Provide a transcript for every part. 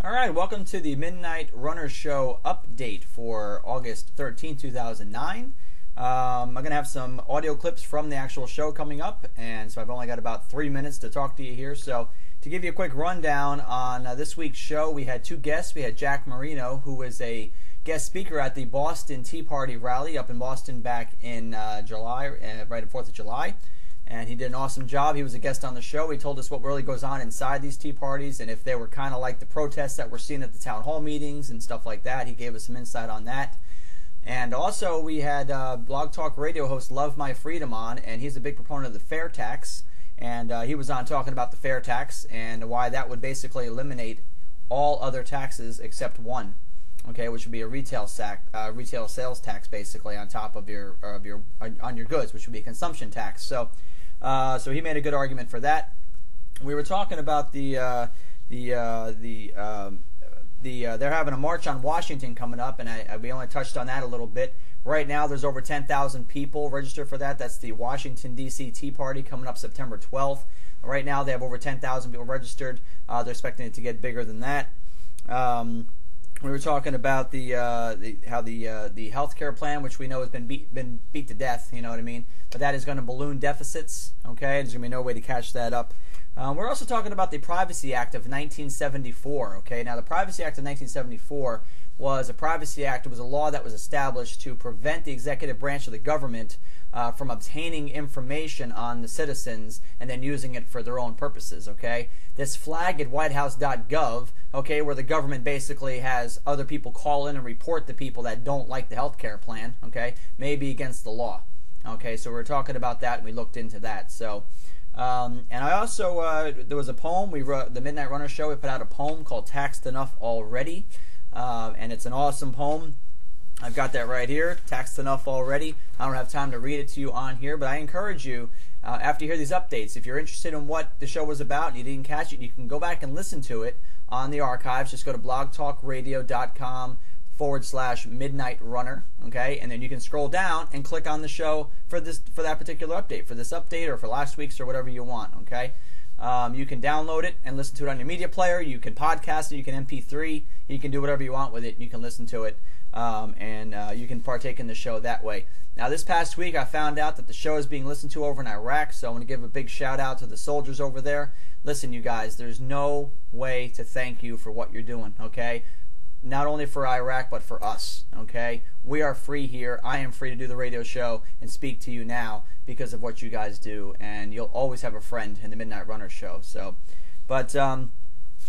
All right, welcome to the Midnight Runner Show update for August 13, 2009. I'm going to have some audio clips from the actual show coming up, and so I've only got about 3 minutes to talk to you here. So to give you a quick rundown on this week's show, we had two guests. We had Jack Marino, who was a guest speaker at the Boston Tea Party rally up in Boston back in July, right at 4th of July. And he did an awesome job. He was a guest on the show. He told us what really goes on inside these tea parties and if they were kind of like the protests that we're seeing at the town hall meetings and stuff like that. He gave us some insight on that. And also we had Blog Talk Radio host LuvMyFreedom on, and he's a big proponent of the fair tax. And he was on talking about the fair tax and why that would basically eliminate all other taxes except one. Okay, which would be a retail sales tax, basically on top of your goods, which would be a consumption tax. So he made a good argument for that. We were talking about they're having a march on Washington coming up, and we only touched on that a little bit. Right now, there's over 10,000 people registered for that. That's the Washington D.C. Tea Party coming up September 12th. Right now, they have over 10,000 people registered. They're expecting it to get bigger than that. We were talking about the healthcare plan, which we know has been beat to death. You know what I mean? But that is going to balloon deficits. Okay, there's going to be no way to catch that up. We're also talking about the Privacy Act of 1974. Okay, now the Privacy Act of 1974 was a privacy act. It was a law that was established to prevent the executive branch of the government from obtaining information on the citizens and then using it for their own purposes. Okay, this flag at whitehouse.gov, okay, where the government basically has other people call in and report the people that don't like the health care plan, okay, may be against the law. Okay, so we were talking about that and we looked into that. So, and I also, there was a poem, we wrote, the Midnight Runner Show, we put out a poem called Taxed Enough Already, and it's an awesome poem. I've got that right here, Taxed Enough Already. I don't have time to read it to you on here, but I encourage you, after you hear these updates, if you're interested in what the show was about and you didn't catch it, you can go back and listen to it on the archives. Just go to blogtalkradio.com/Midnight Runner, okay? And then you can scroll down and click on the show for that particular update, for this update or for last week's or whatever you want, okay? You can download it and listen to it on your media player. You can podcast it. You can MP3. You can do whatever you want with it. You can listen to it, and you can partake in the show that way. Now, this past week, I found out that the show is being listened to over in Iraq, so I want to give a big shout-out to the soldiers over there. Listen, you guys, there's no way to thank you for what you're doing, okay? Not only for Iraq, but for us, okay? We are free here. I am free to do the radio show and speak to you now because of what you guys do, and you'll always have a friend in the Midnight Runner Show. So, but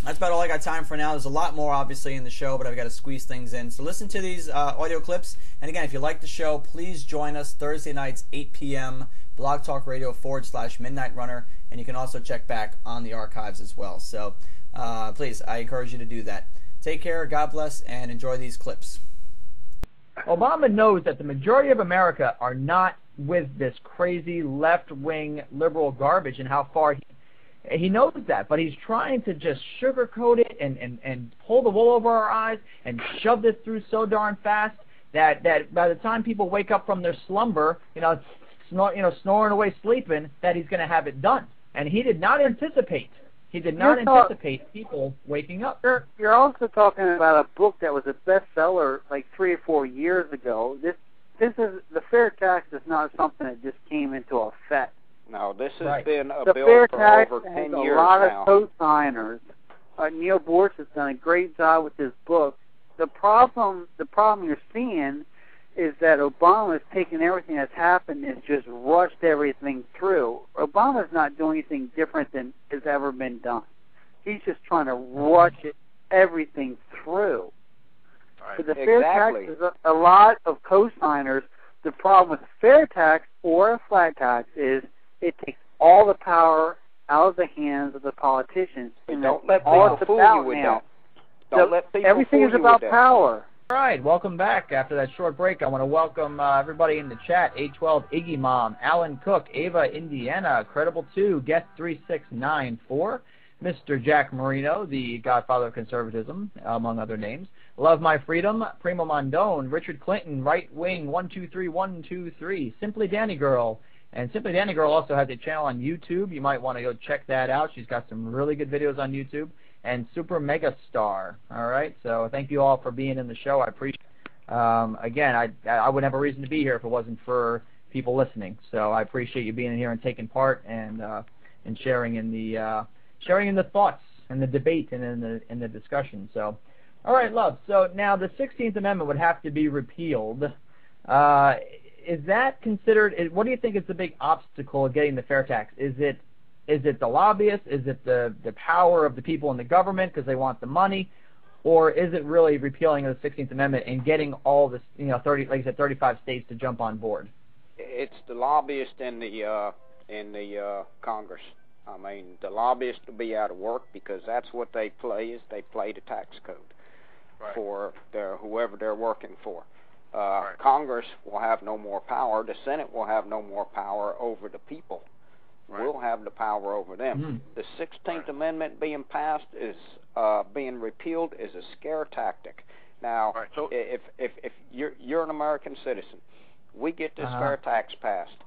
that's about all I got time for now. There's a lot more, obviously, in the show, but I've got to squeeze things in. So listen to these audio clips, and again, if you like the show, please join us Thursday nights, 8 p.m., Blog Talk Radio /Midnight Runner, and you can also check back on the archives as well. So please, I encourage you to do that. Take care, God bless, and enjoy these clips. Obama knows that the majority of America are not with this crazy left-wing liberal garbage and how far he knows that, but he's trying to just sugarcoat it and pull the wool over our eyes and shove this through so darn fast that by the time people wake up from their slumber, snoring away sleeping, that he's going to have it done. And he did not anticipate. He did not anticipate people waking up. You're also talking about a book that was a bestseller like 3 or 4 years ago. This is the fair tax is not something that just came into effect. No, this has been a the bill fair for tax over 10 has years a lot now. of co-signers. Neil Borch has done a great job with his book. The problem you're seeing is that Obama has taken everything that's happened and just rushed everything through. Obama's not doing anything different than has ever been done. He's just trying to rush everything through. Right. So the fair tax is a lot of co-signers. The problem with fair tax or a flat tax is it takes all the power out of the hands of the politicians. And don't let people fool you with that. Don't let people everything fool is you about with that. power. All right, welcome back. After that short break, I want to welcome everybody in the chat. 812 Iggy Mom, Alan Cook, Ava Indiana, Credible 2, Guest 3694, Mr. Jack Marino, the godfather of conservatism, among other names. LuvMyFreedom, Primo Mondone, Richard Clinton, Right Wing 123123, Simply Danny Girl. And Simply Danny Girl also has a channel on YouTube. You might want to go check that out. She's got some really good videos on YouTube. and Super Mega Star. All right, so thank you all for being in the show. I appreciate it. Again, I wouldn't have a reason to be here if it wasn't for people listening. So I appreciate you being in here and taking part and sharing in the thoughts and the debate and in the discussion. So, all right, Love. So now the 16th Amendment would have to be repealed. Is that considered? What do you think is the big obstacle of getting the fair tax? Is it the lobbyists? Is it the power of the people in the government because they want the money? Or is it really repealing of the 16th Amendment and getting all this, 35 states to jump on board? It's the lobbyists in the Congress. I mean, the lobbyists will be out of work because that's what they play the tax code for whoever they're working for. Congress will have no more power. The Senate will have no more power over the people. We'll have the power over them. The 16th Amendment being passed is being repealed is a scare tactic. Now, so if you're an American citizen, we get this fair tax passed.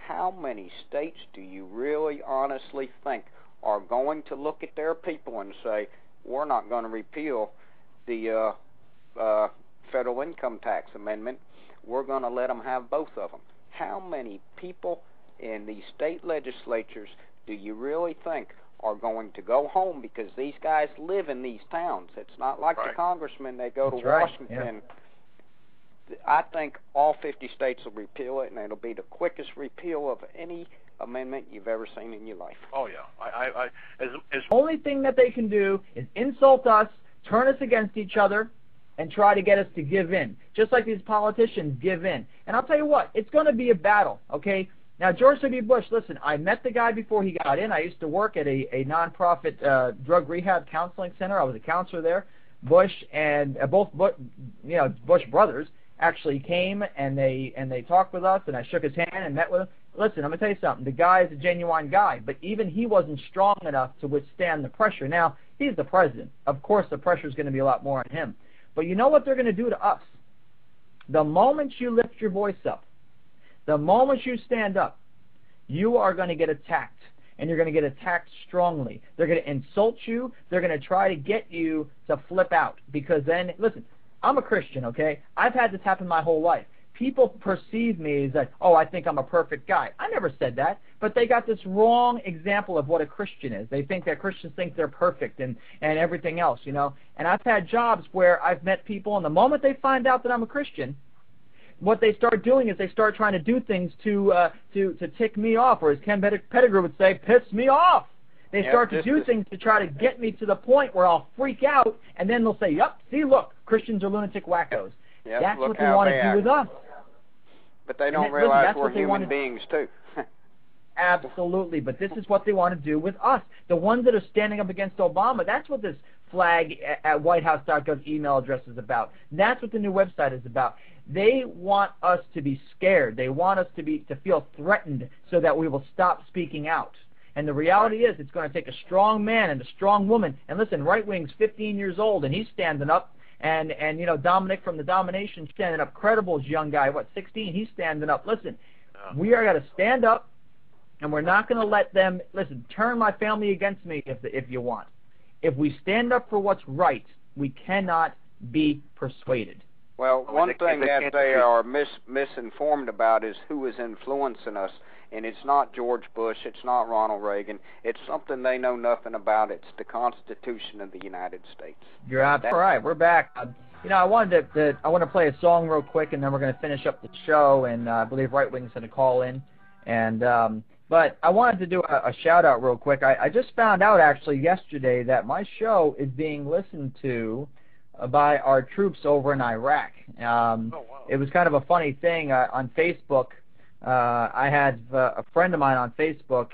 How many states do you really honestly think are going to look at their people and say, we're not going to repeal the federal income tax amendment, we're going to let them have both of them? How many people in these state legislatures do you really think are going to go home because these guys live in these towns? It's not like the congressmen, they go to Washington. I think all 50 states will repeal it, and it'll be the quickest repeal of any amendment you've ever seen in your life. Oh, yeah. The only thing that they can do is insult us, turn us against each other, and try to get us to give in, just like these politicians give in. And I'll tell you what, it's going to be a battle, okay? Now, George W. Bush, listen, I met the guy before he got in. I used to work at a nonprofit drug rehab counseling center. I was a counselor there. Bush and both Bush brothers actually came and they talked with us, and I shook his hand and met with him. Listen, I'm going to tell you something. The guy is a genuine guy, but even he wasn't strong enough to withstand the pressure. Now, he's the president. Of course, the pressure is going to be a lot more on him. But you know what they're going to do to us? The moment you lift your voice up, the moment you stand up, you are going to get attacked, and you're going to get attacked strongly. They're going to insult you. They're going to try to get you to flip out because then, listen, I'm a Christian, okay? I've had this happen my whole life. People perceive me as like, oh, I think I'm a perfect guy. I never said that, but they got this wrong example of what a Christian is. They think that Christians think they're perfect and everything else, And I've had jobs where I've met people, and the moment they find out that I'm a Christian, what they start doing is they start trying to do things to tick me off, or as Ken Pettigrew would say, piss me off. They start to do things to try to get me to the point where I'll freak out, and then they'll say, yep, see, look, Christians are lunatic wackos. That's what they want to do with us. But they don't realize we're human beings, too. Absolutely, but this is what they want to do with us. The ones that are standing up against Obama, that's what this flag at whitehouse.gov email address is about. That's what the new website is about. They want us to be scared. They want us to feel threatened so that we will stop speaking out. And the reality is it's going to take a strong man and a strong woman. And listen, Right Wing's 15 years old, and he's standing up. And Dominic from the Domination standing up. Credible's young guy, 16? He's standing up. Listen, we are going to stand up, and we're not going to let them, turn my family against me if you want. If we stand up for what's right, we cannot be persuaded. Well, one thing that they are misinformed about is who is influencing us. And it's not George Bush, it's not Ronald Reagan, it's something they know nothing about. It's the Constitution of the United States. You're absolutely right. We're back. I wanted to play a song real quick, and then we're going to finish up the show. And I believe Right Wing's going to call in. And but I wanted to do a shout out real quick. I just found out actually yesterday that my show is being listened to by our troops over in Iraq. It was kind of a funny thing on Facebook. I had a friend of mine on Facebook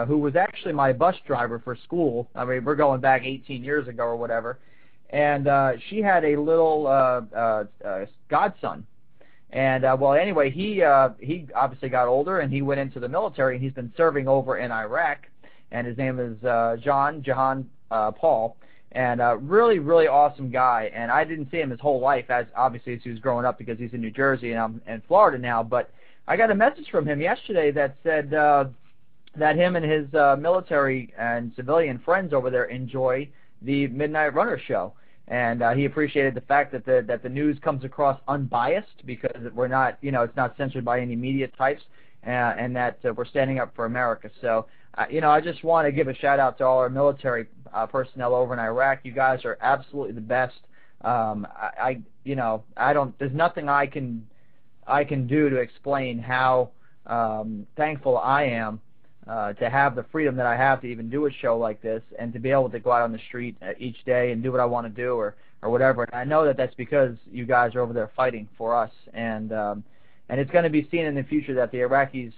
who was actually my bus driver for school. I mean, we're going back 18 years ago or whatever. And she had a little godson. And, anyway, he obviously got older, and he went into the military, and he's been serving over in Iraq. And his name is Jahan Paul. And really, really awesome guy. And I didn't see him his whole life, as he was growing up, because he's in New Jersey, and I'm in Florida now. But I got a message from him yesterday that said that him and his military and civilian friends over there enjoy the Midnight Runner show. And he appreciated the fact that the news comes across unbiased, because we're not, it's not censored by any media types, and that we're standing up for America. So, I just want to give a shout out to all our military personnel over in Iraq. You guys are absolutely the best. There's nothing I can do to explain how thankful I am to have the freedom that I have to even do a show like this, and to be able to go out on the street each day and do what I want to do, or whatever. And I know that that's because you guys are over there fighting for us, and it's going to be seen in the future that the Iraqis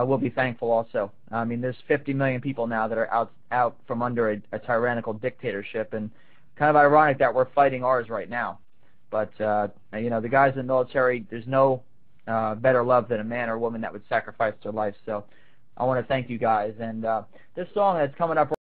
will be thankful also. I mean, there's 50 million people now that are out from under a tyrannical dictatorship, and kind of ironic that we're fighting ours right now. But the guys in the military, there's no better love than a man or woman that would sacrifice their life. So I want to thank you guys. And this song that's coming up